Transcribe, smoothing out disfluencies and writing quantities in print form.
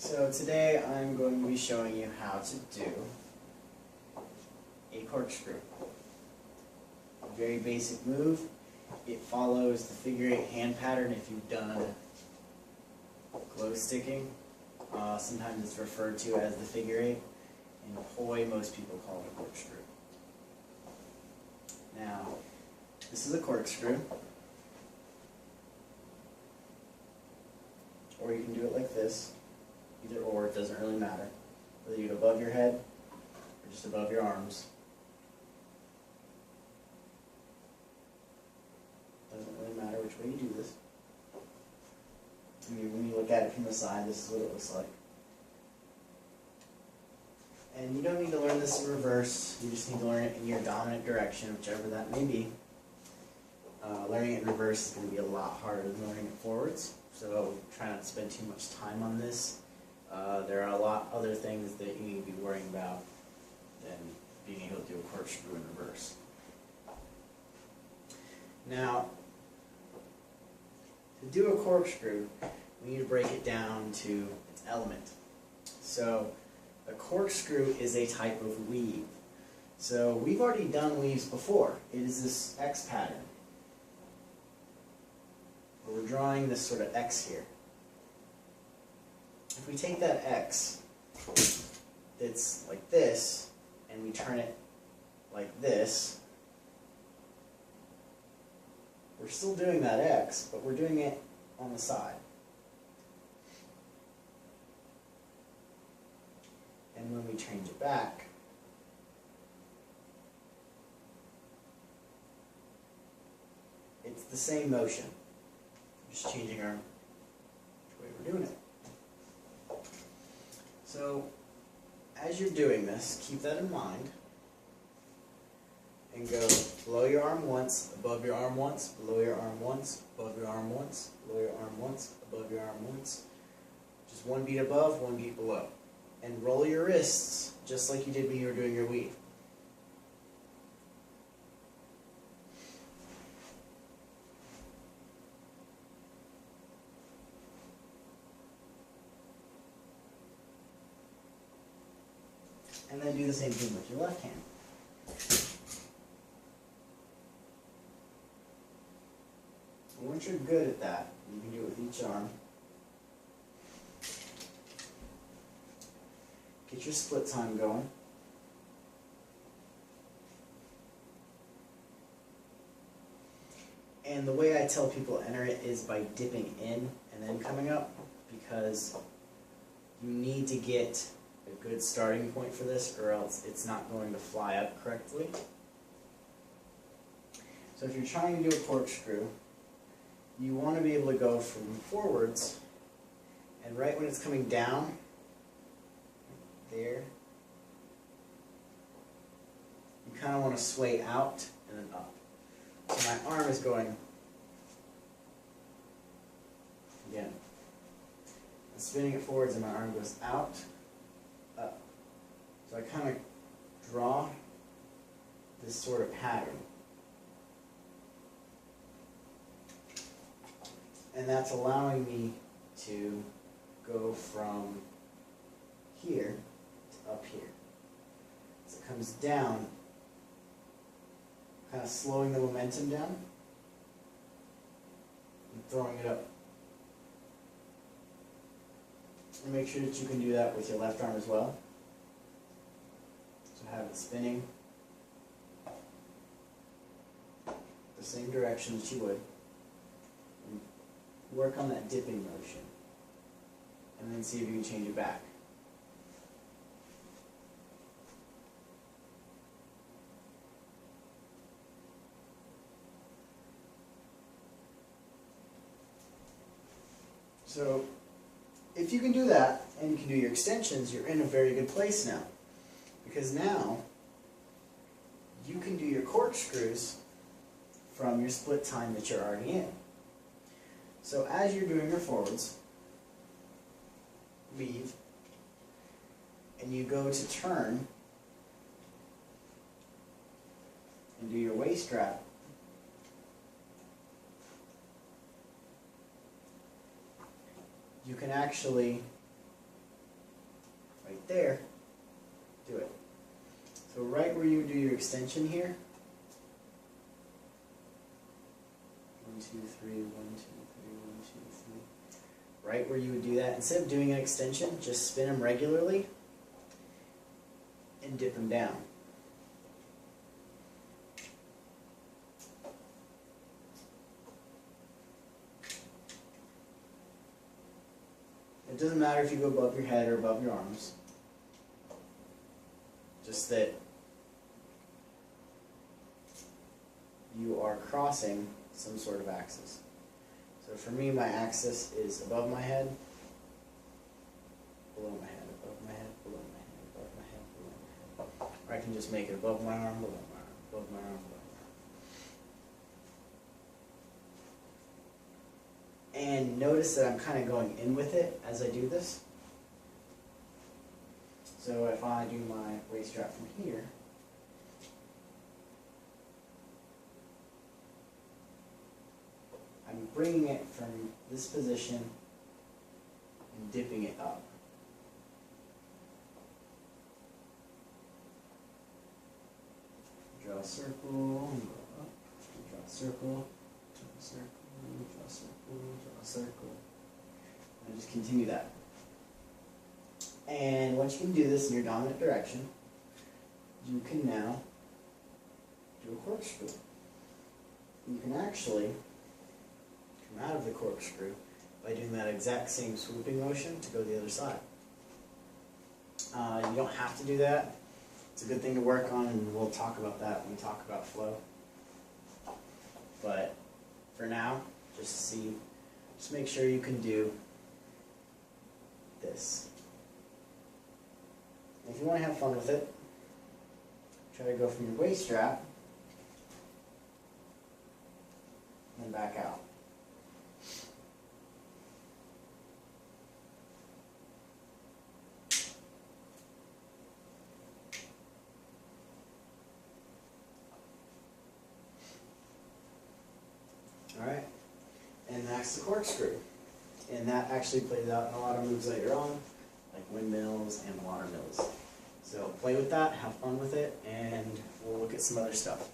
So today I'm going to be showing you how to do a corkscrew. A very basic move. It follows the figure 8 hand pattern if you've done glow sticking. Sometimes it's referred to as the figure 8. In poi, most people call it a corkscrew. Now, this is a corkscrew. Or you can do it like this. Either or, it doesn't really matter. Whether you do it above your head or just above your arms. Doesn't really matter which way you do this. I mean, when you look at it from the side, this is what it looks like. And you don't need to learn this in reverse, you just need to learn it in your dominant direction, whichever that may be. Learning it in reverse is going to be a lot harder than learning it forwards, so try not to spend too much time on this. There are a lot other things that you need to be worrying about than being able to do a corkscrew in reverse. Now, to do a corkscrew, we need to break it down to its element. So, a corkscrew is a type of weave. So, we've already done weaves before. It is this X pattern. We're drawing this sort of X here. If we take that X that's like this, and we turn it like this, we're still doing that X, but we're doing it on the side. And when we change it back, it's the same motion. Just changing our which way we're doing it. So, as you're doing this, keep that in mind, and go below your arm once, above your arm once, below your arm once, above your arm once, below your arm once, above your arm once. Just one beat above, one beat below. And roll your wrists, just like you did when you were doing your weave. And then do the same thing with your left hand. And once you're good at that, you can do it with each arm. Get your split time going. And the way I tell people to enter it is by dipping in and then coming up, because you need to get a good starting point for this, or else it's not going to fly up correctly. So if you're trying to do a corkscrew, you want to be able to go from forwards, and right when it's coming down, there, you kind of want to sway out and then up. So my arm is going, again, I'm spinning it forwards and my arm goes out, up. So I kind of draw this sort of pattern. And that's allowing me to go from here to up here. So it comes down, kind of slowing the momentum down and throwing it up. And make sure that you can do that with your left arm as well. So have it spinning the same direction that you would. And work on that dipping motion. And then see if you can change it back. So, if you can do that, and you can do your extensions, you're in a very good place now. Because now, you can do your corkscrews from your split time that you're already in. So as you're doing your forwards, weave, and you go to turn, and do your waist wrap, you can actually there, do it. So right where you do your extension here, 1, 2, 3, 1, 2, 3, 1, 2, 3. Right where you would do that, instead of doing an extension, just spin them regularly and dip them down. It doesn't matter if you go above your head or above your arms, just that you are crossing some sort of axis. So for me, my axis is above my head, below my head, above my head, below my head, above my head, below my head. Or I can just make it above my arm, below my arm, above my arm, below my arm. And notice that I'm kind of going in with it as I do this. So if I do my waist strap from here, I'm bringing it from this position and dipping it up. Draw a circle, and go up, draw a circle, draw a circle, draw a circle, draw a circle. And just continue that. And once you can do this in your dominant direction, you can now do a corkscrew. You can actually come out of the corkscrew by doing that exact same swooping motion to go the other side. You don't have to do that. It's a good thing to work on, and we'll talk about that when we talk about flow. But for now, just make sure you can do this. If you want to have fun with it, try to go from your waist strap and then back out. Alright, and that's the corkscrew. And that actually plays out in a lot of moves later on, like windmills and water mills. So play with that, have fun with it, and we'll look at some other stuff.